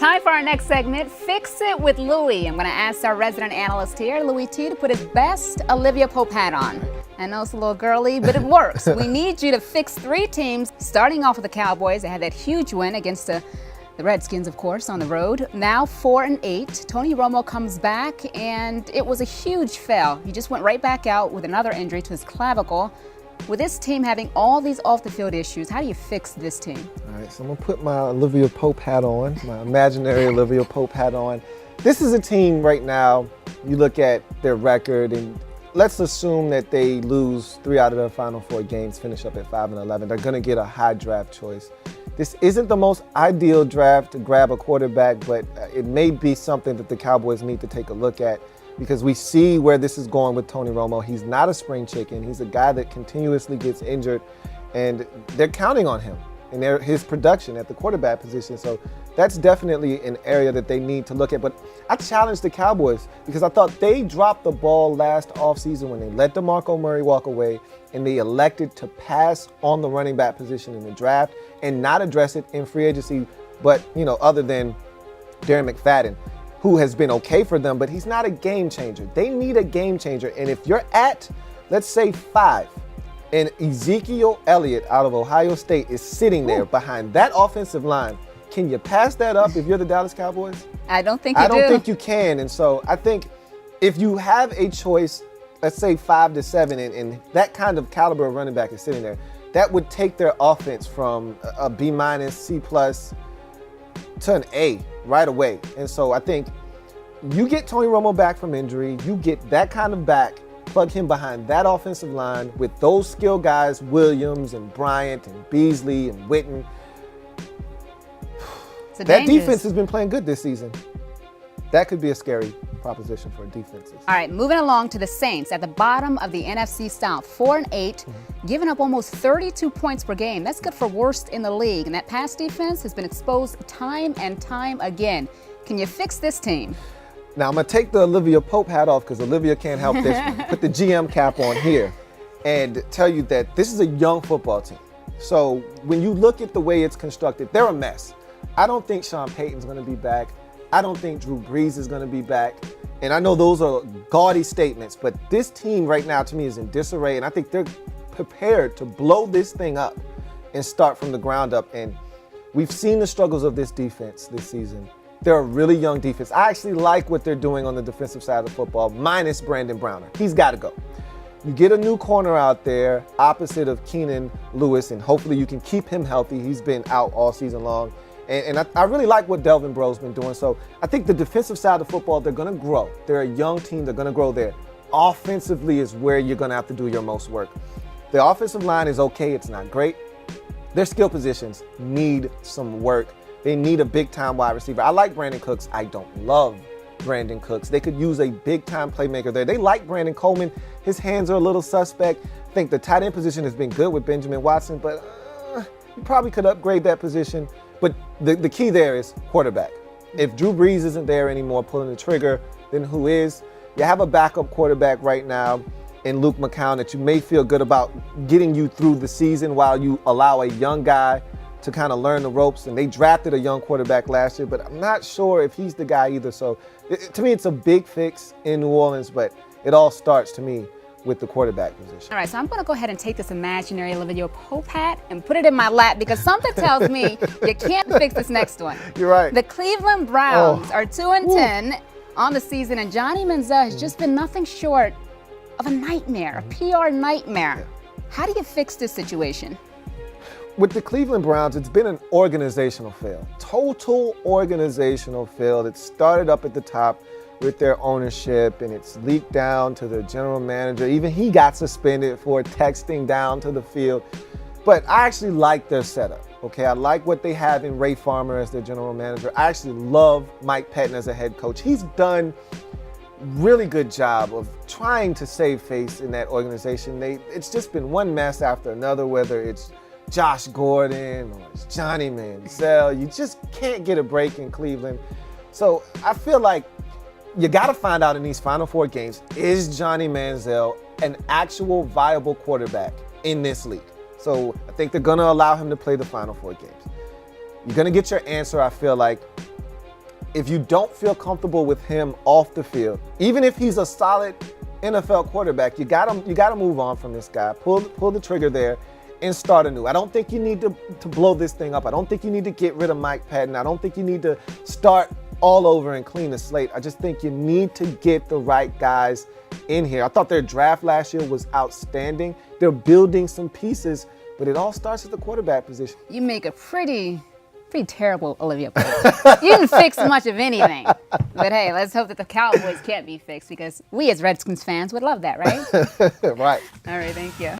Time for our next segment, Fix It with Louie. I'm going to ask our resident analyst here, Louie T, to put his best Olivia Pope hat on. I know it's a little girly, but it works. We need you to fix 3 teams, starting off with the Cowboys. They had that huge win against the Redskins, of course, on the road. Now 4-8. Tony Romo comes back, and it was a huge fail. He just went right back out with another injury to his clavicle. With this team having all these off-the-field issues, how do you fix this team? All right, so I'm going to put my Olivia Pope hat on, my imaginary Olivia Pope hat on. This is a team right now, you look at their record, and let's assume that they lose 3 out of their final 4 games, finish up at 5-11. They're going to get a high draft choice. This isn't the most ideal draft to grab a quarterback, but it may be something that the Cowboys need to take a look at, because we see where this is going with Tony Romo. He's not a spring chicken. He's a guy that continuously gets injured, and they're counting on him and his production at the quarterback position. So that's definitely an area that they need to look at. But I challenged the Cowboys because I thought they dropped the ball last offseason when they let DeMarco Murray walk away and they elected to pass on the running back position in the draft and not address it in free agency, but, other than Darren McFadden, who has been okay for them, but he's not a game changer. They need a game changer. And if you're at, let's say, 5, and Ezekiel Elliott out of Ohio State is sitting there behind that offensive line, can you pass that up if you're the Dallas Cowboys? I don't think you do. I don't think you can. And so I think if you have a choice, let's say 5 to 7, and that kind of caliber of running back is sitting there, that would take their offense from a B-, C+ to an A right away. And so I think you get Tony Romo back from injury, you get that kind of back, plug him behind that offensive line with those skill guys, Williams and Bryant and Beasley and Witten. That defense has been playing good this season. That could be a scary proposition for defenses. All right, moving along to the Saints at the bottom of the NFC South, 4-8, giving up almost 32 points per game. That's good for worst in the league. And that pass defense has been exposed time and time again. Can you fix this team? Now, I'm going to take the Olivia Pope hat off because Olivia can't help this one. Put the GM cap on here and tell you that this is a young football team. So when you look at the way it's constructed, they're a mess. I don't think Sean Payton's going to be back. I don't think Drew Brees is going to be back. And I know those are gaudy statements, but this team right now to me is in disarray, and I think they're prepared to blow this thing up and start from the ground up. And we've seen the struggles of this defense this season. They're a really young defense. I actually like what they're doing on the defensive side of football, minus Brandon Browner. He's got to go. You get a new corner out there opposite of Keenan Lewis, and hopefully you can keep him healthy. He's been out all season long. And I really like what Delvin Breaux's been doing. So I think the defensive side of football, they're going to grow. They're a young team. They're going to grow there. Offensively is where you're going to have to do your most work. The offensive line is okay. It's not great. Their skill positions need some work. They need a big-time wide receiver. I like Brandon Cooks. I don't love Brandon Cooks. They could use a big-time playmaker there. They like Brandon Coleman. His hands are a little suspect. I think the tight end position has been good with Benjamin Watson, but you probably could upgrade that position. But the key there is quarterback. If Drew Brees isn't there anymore pulling the trigger, then who is? You have a backup quarterback right now in Luke McCown that you may feel good about getting you through the season while you allow a young guy to kind of learn the ropes. And they drafted a young quarterback last year, but I'm not sure if he's the guy either. So to me, it's a big fix in New Orleans, but it all starts to me with the quarterback position. All right, so I'm going to go ahead and take this imaginary Olivia Pope hat and put it in my lap because something tells me you can't fix this next one. You're right. The Cleveland Browns are 2-10 on the season, and Johnny Manziel has just been nothing short of a nightmare, a PR nightmare. How do you fix this situation? With the Cleveland Browns, it's been an organizational fail. Total organizational fail. It started up at the top with their ownership, and it's leaked down to the general manager. Even he got suspended for texting down to the field. But I actually like their setup, okay? I like what they have in Ray Farmer as their general manager. I actually love Mike Pettin as a head coach. He's done a really good job of trying to save face in that organization. It's just been one mess after another, whether it's Josh Gordon or it's Johnny Manziel. You just can't get a break in Cleveland. So I feel like you got to find out in these Final Four games, is Johnny Manziel an actual viable quarterback in this league? So I think they're going to allow him to play the Final Four games. You're going to get your answer, I feel like, if you don't feel comfortable with him off the field, even if he's a solid NFL quarterback, you gotta move on from this guy. Pull the trigger there and start anew. I don't think you need to blow this thing up. I don't think you need to get rid of Mike Patton. I don't think you need to start all over and clean the slate. I just think you need to get the right guys in here. I thought their draft last year was outstanding. They're building some pieces, but it all starts at the quarterback position. You make a pretty terrible Olivia Pope. You didn't fix much of anything. But hey, let's hope that the Cowboys can't be fixed, because we as Redskins fans would love that, right? Right. All right, thank you.